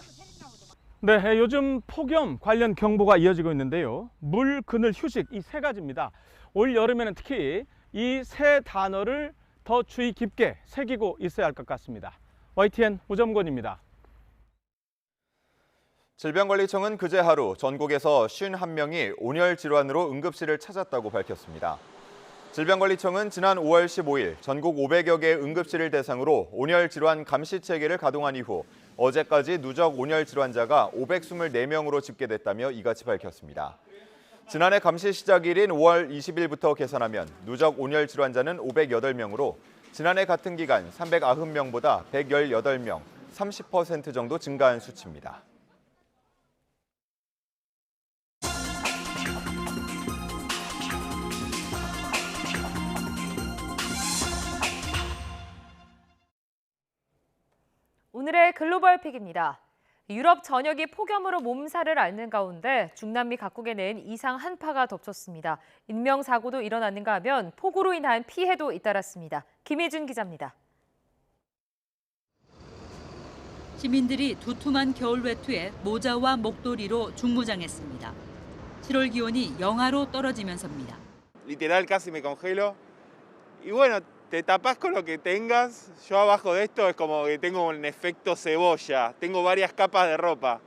네, 요즘 폭염 관련 경보가 이어지고 있는데요. 물, 그늘, 휴식 이 세 가지입니다. 올 여름에는 특히 이 세 단어를 더 주의 깊게 새기고 있어야 할 것 같습니다. YTN 오점권입니다. 질병관리청은 그제 하루 전국에서 51명이 온열 질환으로 응급실을 찾았다고 밝혔습니다. 질병관리청은 지난 5월 15일 전국 500여 개 응급실을 대상으로 온열 질환 감시 체계를 가동한 이후 어제까지 누적 온열 질환자가 524명으로 집계됐다며 이같이 밝혔습니다. 지난해 감시 시작일인 5월 20일부터 계산하면 누적 온열 질환자는 508명으로 지난해 같은 기간 390명보다 118명, 30% 정도 증가한 수치입니다. 오늘의 글로벌 픽입니다. 유럽 전역이 폭염으로 몸살을 앓는 가운데 중남미 각국에는 이상 한파가 덮쳤습니다. 인명사고도 일어났는가 하면 폭우로 인한 피해도 잇따랐습니다. 김희준 기자입니다. 시민들이 두툼한 겨울 외투에 모자와 목도리로 중무장했습니다. 7월 기온이 영하로 떨어지면서입니다. Literal casi me congelo. Y bueno, te tapas con lo que tengas. Yo abajo de esto es como que tengo un efecto cebolla. Tengo varias capas de ropa.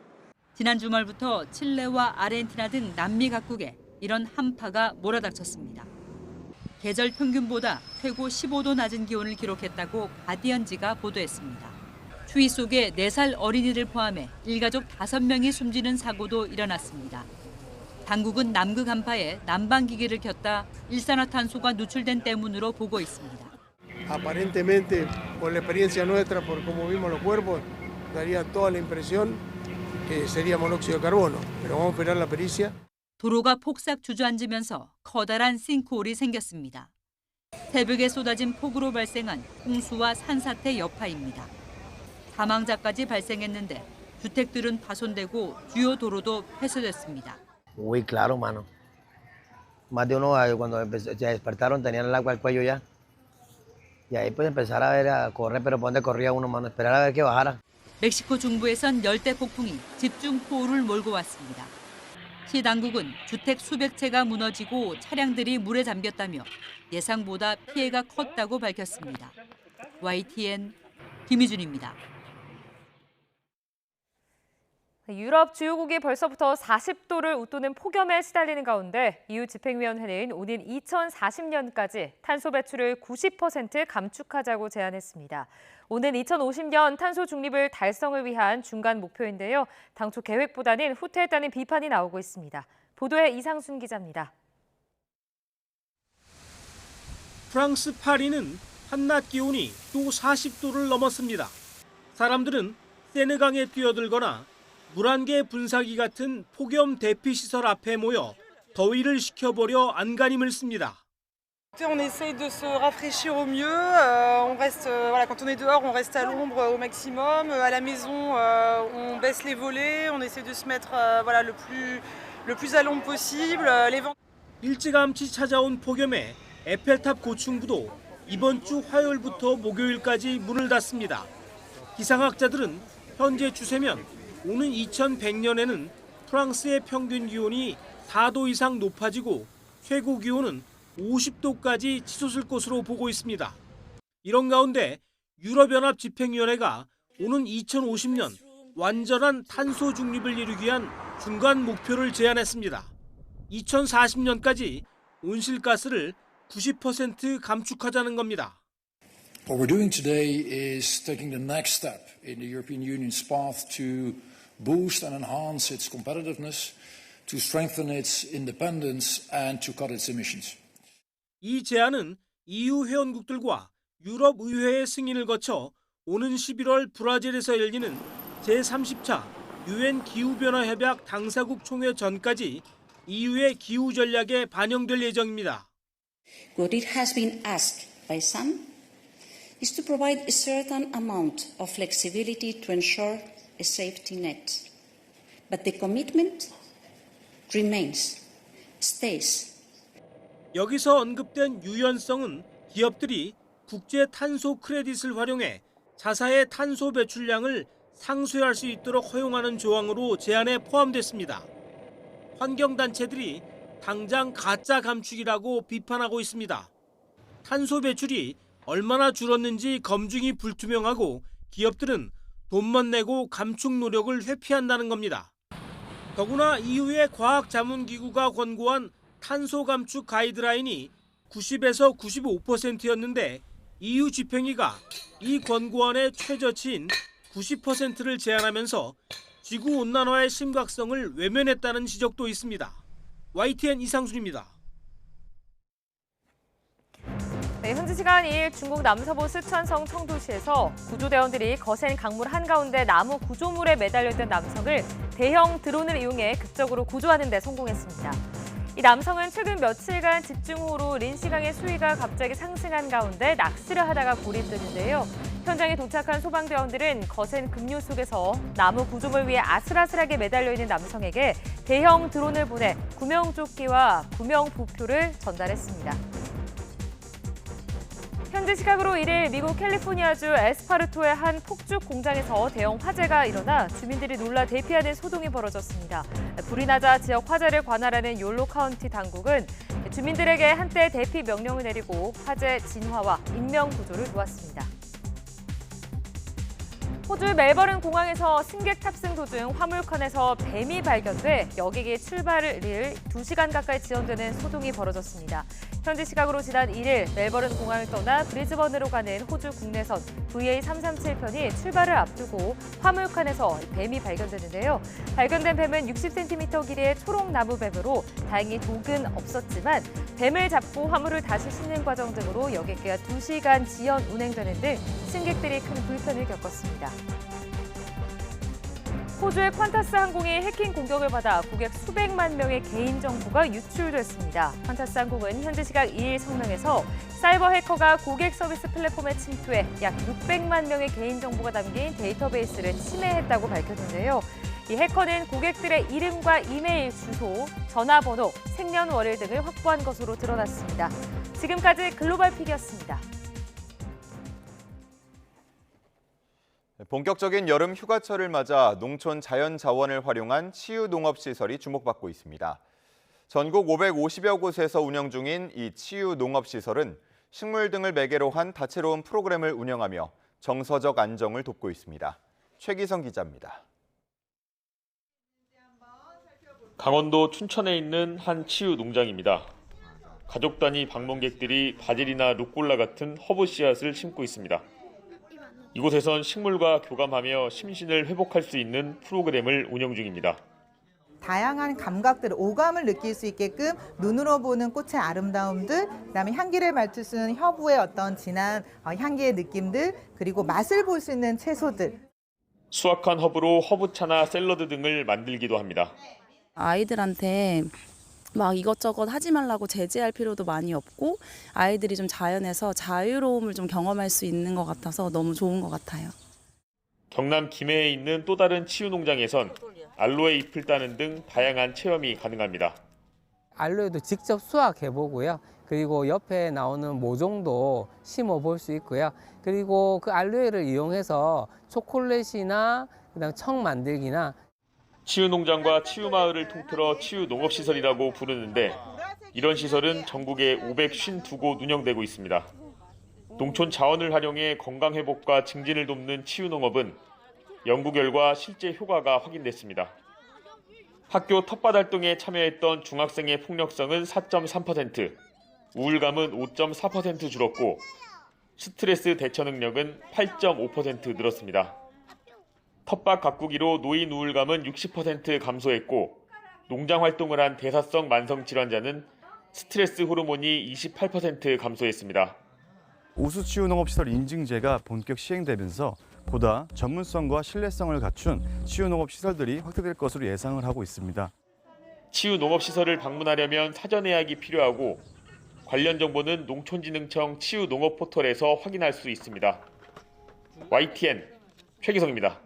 지난 주말부터 칠레와 아르헨티나 등 남미 각국에 이런 한파가 몰아닥쳤습니다. 계절 평균보다 최고 15도 낮은 기온을 기록했다고 가디언지가 보도했습니다. 추위 속에 4살 어린이를 포함해 일가족 5명이 숨지는 사고도 일어났습니다. 당국은 남극 한파에 난방기계를 켰다 일산화탄소가 누출된 때문으로 보고 있습니다. Aparentemente, por la experiencia nuestra, por cómo vimos los cuerpos, daría toda la impresión que sería monóxido de carbono. Pero vamos a esperar la pericia. 도로가 폭삭 주저앉으면서 커다란 싱크홀이 생겼습니다. 새벽에 쏟아진 폭우로 발생한 홍수와 산사태 여파입니다. 사망자까지 발생했는데 주택들은 파손되고 주요 도로도 폐쇄됐습니다. Uy, claro, mano. Más de uno cuando se despertaron tenían el agua al cuello ya. Y ahí pues empezar a ver a correr, pero ¿por dónde corría uno, mano? Esperar a ver que bajara. 멕시코 중부에선 열대 폭풍이 집중 호우를 몰고 왔습니다. 시 당국은 주택 수백 채가 무너지고 차량들이 물에 잠겼다며 예상보다 피해가 컸다고 밝혔습니다. YTN 김희준입니다. 유럽 주요국이 벌써부터 40도를 웃도는 폭염에 시달리는 가운데 EU 집행위원회는 오는 2040년까지 탄소 배출을 90% 감축하자고 제안했습니다. 오는 2050년 탄소 중립을 달성을 위한 중간 목표인데요. 당초 계획보다는 후퇴했다는 비판이 나오고 있습니다. 보도에 이상순 기자입니다. 프랑스 파리는 한낮 기온이 또 40도를 넘었습니다. 사람들은 세느강에 뛰어들거나 물안개 분사기 같은 폭염 대피 시설 앞에 모여 더위를 식혀보려 안간힘을 씁니다. On essaye de se rafraîchir au mieux. On reste, voilà, quand on est dehors, on reste à l'ombre au maximum. À la maison, on baisse les volets. On essaie de se mettre, voilà, le plus à l'ombre possible. Les vents. 일찌감치 찾아온 폭염에 에펠탑 고층부도 이번 주 화요일부터 목요일까지 문을 닫습니다. 기상학자들은 현재 추세면 오는 2100년에는 프랑스의 평균 기온이 4도 이상 높아지고 최고 기온은 50도까지 치솟을 것으로 보고 있습니다. 이런 가운데 유럽연합 집행위원회가 오는 2050년 완전한 탄소 중립을 이루기 위한 중간 목표를 제안했습니다. 2040년까지 온실가스를 90% 감축하자는 겁니다. What we're doing today is taking the next step in the European Union's path to boost and enhance its competitiveness, to strengthen its independence and to cut its emissions. 이 제안은 EU 회원국들과 유럽 의회의 승인을 거쳐 오는 11월 브라질에서 열리는 제30차 UN 기후변화 협약 당사국 총회 전까지 EU의 기후 전략에 반영될 예정입니다. What it has been asked by some is to provide a certain amount of flexibility to ensure a safety net. But the commitment remains, stays. 여기서 언급된 유연성은 기업들이 국제 탄소 크레딧을 활용해 자사의 탄소 배출량을 상쇄할 수 있도록 허용하는 조항으로 제안에 포함됐습니다. 환경단체들이 당장 가짜 감축이라고 비판하고 있습니다. 탄소 배출이 얼마나 줄었는지 검증이 불투명하고 기업들은 돈만 내고 감축 노력을 회피한다는 겁니다. 더구나 이후에 과학자문기구가 권고한 탄소 감축 가이드라인이 90에서 95%였는데 EU 집행위가 이 권고안의 최저치인 90%를 제한하면서 지구온난화의 심각성을 외면했다는 지적도 있습니다. YTN 이상순입니다. 네, 현지 시간 2일 중국 남서부 쓰촨성 청도시에서 구조대원들이 거센 강물 한가운데 나무 구조물에 매달려 있던 남성을 대형 드론을 이용해 극적으로 구조하는 데 성공했습니다. 이 남성은 최근 며칠간 집중호우로 린시강의 수위가 갑자기 상승한 가운데 낚시를 하다가 고립됐는데요. 현장에 도착한 소방대원들은 거센 급류 속에서 나무 구조물 위에 아슬아슬하게 매달려 있는 남성에게 대형 드론을 보내 구명조끼와 구명보표를 전달했습니다. 현지 시각으로 1일 미국 캘리포니아주 에스파르토의 한 폭죽 공장에서 대형 화재가 일어나 주민들이 놀라 대피하는 소동이 벌어졌습니다. 불이 나자 지역 화재를 관할하는 욜로 카운티 당국은 주민들에게 한때 대피 명령을 내리고 화재 진화와 인명 구조를 도왔습니다. 호주 멜버른 공항에서 승객 탑승 도중 화물칸에서 뱀이 발견돼 여객이 출발을 2시간 가까이 지연되는 소동이 벌어졌습니다. 현지 시각으로 지난 1일 멜버른 공항을 떠나 브리즈번으로 가는 호주 국내선 VA337편이 출발을 앞두고 화물칸에서 뱀이 발견됐는데요. 발견된 뱀은 60cm 길이의 초록 나무뱀으로 다행히 독은 없었지만 뱀을 잡고 화물을 다시 싣는 과정 등으로 여객기가 2시간 지연 운행되는 등 승객들이 큰 불편을 겪었습니다. 호주의 퀀타스 항공이 해킹 공격을 받아 고객 수백만 명의 개인정보가 유출됐습니다. 퀀타스 항공은 현지 시각 2일 성명에서 사이버 해커가 고객 서비스 플랫폼에 침투해 약 600만 명의 개인정보가 담긴 데이터베이스를 침해했다고 밝혔는데요. 이 해커는 고객들의 이름과 이메일 주소, 전화번호, 생년월일 등을 확보한 것으로 드러났습니다. 지금까지 글로벌 픽이었습니다. 본격적인 여름 휴가철을 맞아 농촌 자연 자원을 활용한 치유 농업 시설이 주목받고 있습니다. 전국 550여 곳에서 운영 중인 이 치유 농업 시설은 식물 등을 매개로 한 다채로운 프로그램을 운영하며 정서적 안정을 돕고 있습니다. 최기성 기자입니다. 강원도 춘천에 있는 한 치유 농장입니다. 가족 단위 방문객들이 바질이나 루꼴라 같은 허브 씨앗을 심고 있습니다. 이곳에선 식물과 교감하며 심신을 회복할 수 있는 프로그램을 운영 중입니다. 다양한 감각들, 오감을 느낄 수 있게끔 눈으로 보는 꽃의 아름다움들, 그다음에 향기를 맡을 수 있는 허브의 어떤 진한 향기의 느낌들, 그리고 맛을 볼 수 있는 채소들. 수확한 허브로 허브차나 샐러드 등을 만들기도 합니다. 아이들한테 막 이것저것 하지 말라고 제재할 필요도 많이 없고 아이들이 좀 자연에서 자유로움을 좀 경험할 수 있는 것 같아서 너무 좋은 것 같아요. 경남 김해에 있는 또 다른 치유 농장에선 알로에 잎을 따는 등 다양한 체험이 가능합니다. 알로에도 직접 수확해보고요. 그리고 옆에 나오는 모종도 심어볼 수 있고요. 그리고 그 알로에를 이용해서 초콜릿이나 그다음 청 만들기나 치유농장과 치유마을을 통틀어 치유농업시설이라고 부르는데 이런 시설은 전국에 552곳 운영되고 있습니다. 농촌 자원을 활용해 건강회복과 증진을 돕는 치유농업은 연구 결과 실제 효과가 확인됐습니다. 학교 텃밭 활동에 참여했던 중학생의 폭력성은 4.3%, 우울감은 5.4% 줄었고 스트레스 대처 능력은 8.5% 늘었습니다. 텃밭 가꾸기로 노인 우울감은 60% 감소했고 농장 활동을 한 대사성 만성 질환자는 스트레스 호르몬이 28% 감소했습니다. 우수치유농업시설 인증제가 본격 시행되면서 보다 전문성과 신뢰성을 갖춘 치유농업시설들이 확대될 것으로 예상을 하고 있습니다. 치유농업시설을 방문하려면 사전 예약이 필요하고 관련 정보는 농촌진흥청 치유농업포털에서 확인할 수 있습니다. YTN 최기성입니다.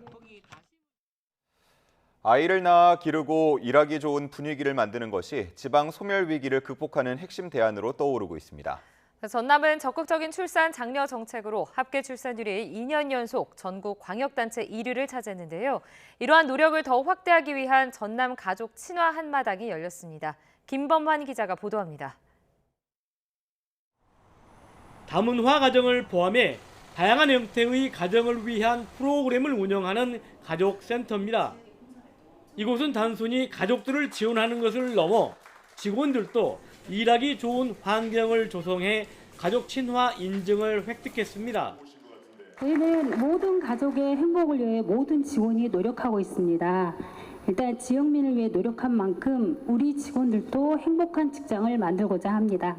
아이를 낳아 기르고 일하기 좋은 분위기를 만드는 것이 지방 소멸 위기를 극복하는 핵심 대안으로 떠오르고 있습니다. 전남은 적극적인 출산 장려 정책으로 합계 출산율이 2년 연속 전국 광역단체 1위를 차지했는데요. 이러한 노력을 더 확대하기 위한 전남 가족 친화 한마당이 열렸습니다. 김범환 기자가 보도합니다. 다문화 가정을 포함해 다양한 형태의 가정을 위한 프로그램을 운영하는 가족센터입니다. 이곳은 단순히 가족들을 지원하는 것을 넘어 직원들도 일하기 좋은 환경을 조성해 가족 친화 인증을 획득했습니다. 저희는 모든 가족의 행복을 위해 모든 직원이 노력하고 있습니다. 일단 지역민을 위해 노력한 만큼 우리 직원들도 행복한 직장을 만들고자 합니다.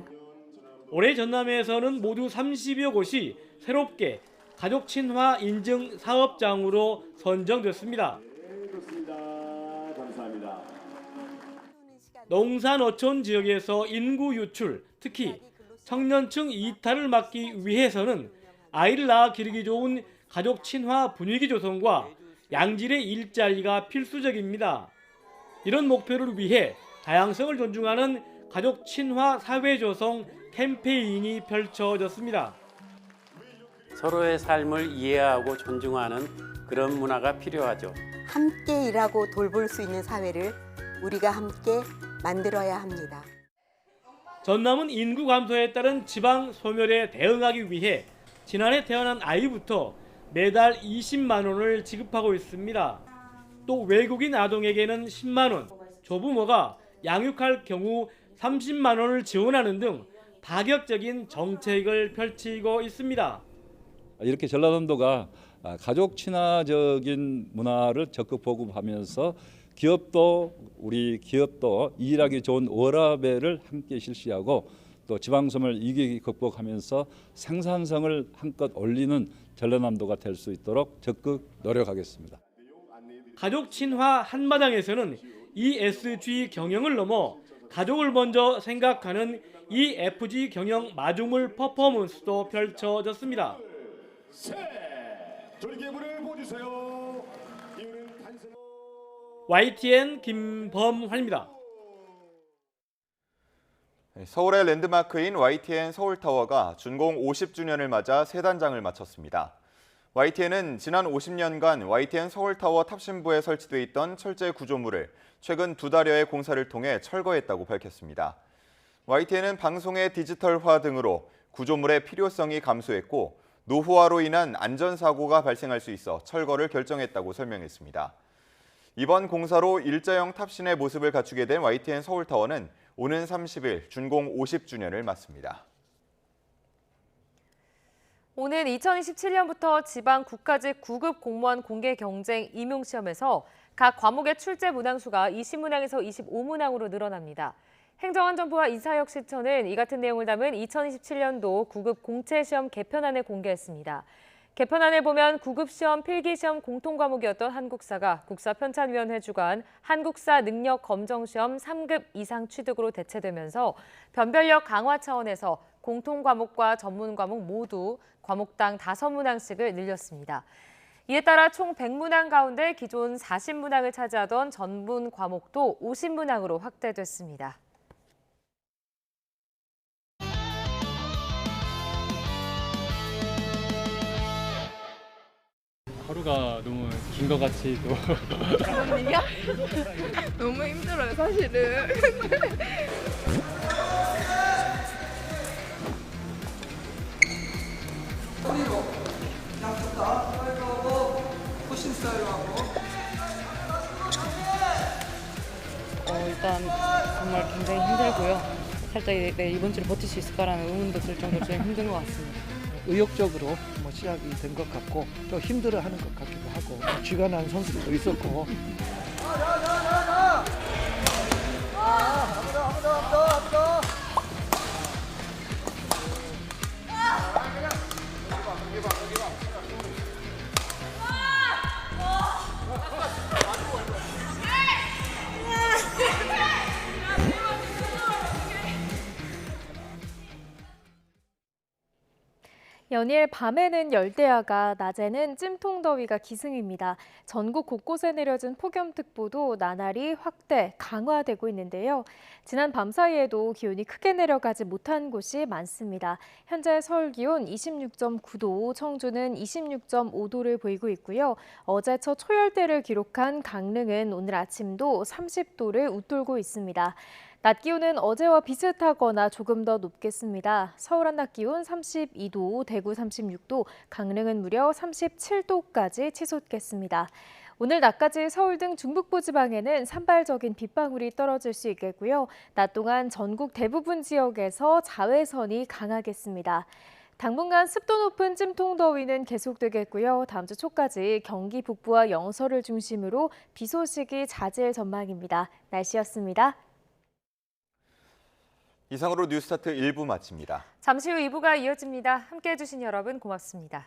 올해 전남에서는 모두 30여 곳이 새롭게 가족 친화 인증 사업장으로 선정됐습니다. 감사합니다. 농산 어촌 지역에서 인구 유출, 특히 청년층 이탈을 막기 위해서는 아이를 낳아 기르기 좋은 가족 친화 분위기 조성과 양질의 일자리가 필수적입니다. 이런 목표를 위해 다양성을 존중하는 가족 친화 사회 조성 캠페인이 펼쳐졌습니다. 서로의 삶을 이해하고 존중하는 그런 문화가 필요하죠. 함께 일하고 돌볼 수 있는 사회를 우리가 함께 만들어야 합니다. 전남은 인구 감소에 따른 지방 소멸에 대응하기 위해 지난해 태어난 아이부터 매달 20만 원을 지급하고 있습니다. 또 외국인 아동에게는 10만 원, 조부모가 양육할 경우 30만 원을 지원하는 등 파격적인 정책을 펼치고 있습니다. 이렇게 전라남도가 가족 친화적인 문화를 적극 보급하면서 우리 기업도 일하기 좋은 워라밸을 함께 실시하고 또 지방소멸 위기 극복하면서 생산성을 한껏 올리는 전라남도가 될 수 있도록 적극 노력하겠습니다. 가족 친화 한마당에서는 ESG 경영을 넘어 가족을 먼저 생각하는 EFG 경영 마중물 퍼포먼스도 펼쳐졌습니다. YTN 김범환입니다. 서울의 랜드마크인 YTN 서울타워가 준공 50주년을 맞아 새 단장을 마쳤습니다. YTN은 지난 50년간 YTN 서울타워 탑신부에 설치돼 있던 철제 구조물을 최근 2달여의 공사를 통해 철거했다고 밝혔습니다. YTN은 방송의 디지털화 등으로 구조물의 필요성이 감소했고 노후화로 인한 안전사고가 발생할 수 있어 철거를 결정했다고 설명했습니다. 이번 공사로 일자형 탑신의 모습을 갖추게 된 YTN 서울타워는 오는 30일 준공 50주년을 맞습니다. 오는 2027년부터 지방 국가직 9급 공무원 공개 경쟁 임용시험에서 각 과목의 출제 문항수가 20문항에서 25문항으로 늘어납니다. 행정안전부와 인사혁신처는 이 같은 내용을 담은 2027년도 9급 공채시험 개편안을 공개했습니다. 개편안을 보면 9급 시험 필기시험 공통과목이었던 한국사가 국사편찬위원회 주관 한국사 능력 검정시험 3급 이상 취득으로 대체되면서 변별력 강화 차원에서 공통과목과 전문과목 모두 과목당 5문항씩을 늘렸습니다. 이에 따라 총 100문항 가운데 기존 40문항을 차지하던 전문 과목도 50문항으로 확대됐습니다. 하루가 너무 긴 것 같이 또 그런 일이야? 너무 힘들어요, 사실은. 허리로 양쪽다 스타일로 하고 푸신 스타일로 하고 일단 정말 굉장히 힘들고요. 살짝 이번 주를 버틸 수 있을까라는 의문도 들 정도로 좀 힘든 것 같습니다. 의욕적으로 시작이 된 것 같고 또 힘들어하는 것 같기도 하고 쥐가 난 선수들도 있었고 연일 밤에는 열대야가, 낮에는 찜통더위가 기승입니다. 전국 곳곳에 내려진 폭염특보도 나날이 확대, 강화되고 있는데요. 지난 밤 사이에도 기온이 크게 내려가지 못한 곳이 많습니다. 현재 서울 기온 26.9도, 청주는 26.5도를 보이고 있고요. 어제 첫 초열대를 기록한 강릉은 오늘 아침도 30도를 웃돌고 있습니다. 낮 기온은 어제와 비슷하거나 조금 더 높겠습니다. 서울 한낮 기온 32도, 대구 36도, 강릉은 무려 37도까지 치솟겠습니다. 오늘 낮까지 서울 등 중북부 지방에는 산발적인 빗방울이 떨어질 수 있겠고요. 낮 동안 전국 대부분 지역에서 자외선이 강하겠습니다. 당분간 습도 높은 찜통더위는 계속되겠고요. 다음 주 초까지 경기 북부와 영서를 중심으로 비 소식이 잦을 전망입니다. 날씨였습니다. 이상으로 뉴스타트 1부 마칩니다. 잠시 후 2부가 이어집니다. 함께해 주신 여러분 고맙습니다.